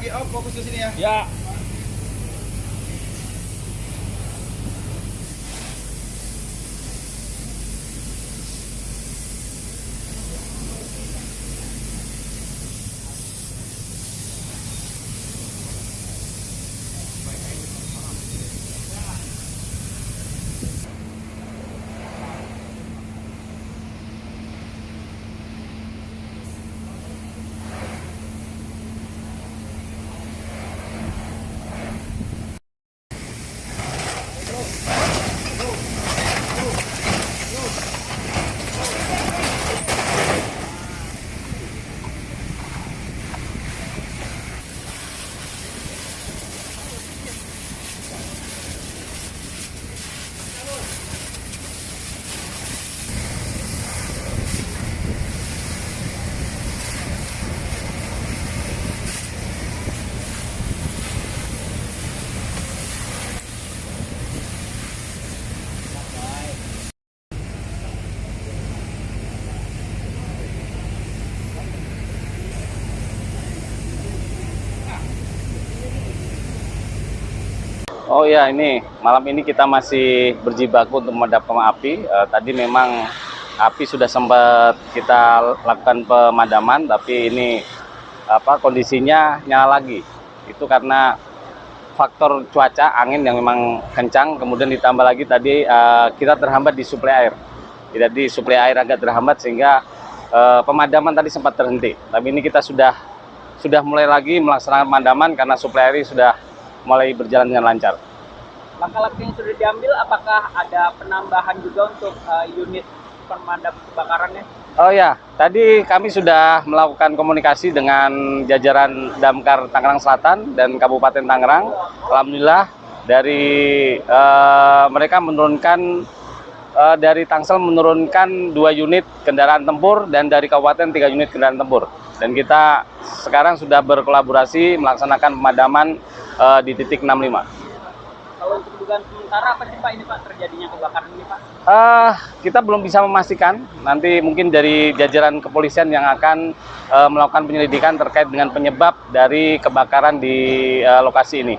lagi. Oh, fokus ke sini ya. Ya. Oh ya, ini malam ini kita masih berjibaku untuk memadamkan api. Tadi memang api sudah sempat kita lakukan pemadaman, tapi ini kondisinya nyala lagi. Itu karena faktor cuaca, angin yang memang kencang, kemudian ditambah lagi tadi kita terhambat di suplai air. Jadi suplai air agak terhambat sehingga pemadaman tadi sempat terhenti. Tapi ini kita sudah mulai lagi melaksanakan pemadaman karena suplai air sudah mulai berjalan dengan lancar. Langkah-langkah yang sudah diambil, apakah ada penambahan juga untuk unit pemadam kebakarannya? Oh ya, tadi kami sudah melakukan komunikasi dengan jajaran Damkar Tangerang Selatan dan Kabupaten Tangerang. Alhamdulillah dari mereka menurunkan dari Tangsel menurunkan 2 unit kendaraan tempur dan dari Kabupaten 3 unit kendaraan tempur. Dan kita sekarang sudah berkolaborasi melaksanakan pemadaman di titik 65. Kalau untuk dugaan sementara apa sih Pak ini Pak terjadinya kebakaran ini Pak? Kita belum bisa memastikan. Nanti mungkin dari jajaran kepolisian yang akan melakukan penyelidikan terkait dengan penyebab dari kebakaran di lokasi ini.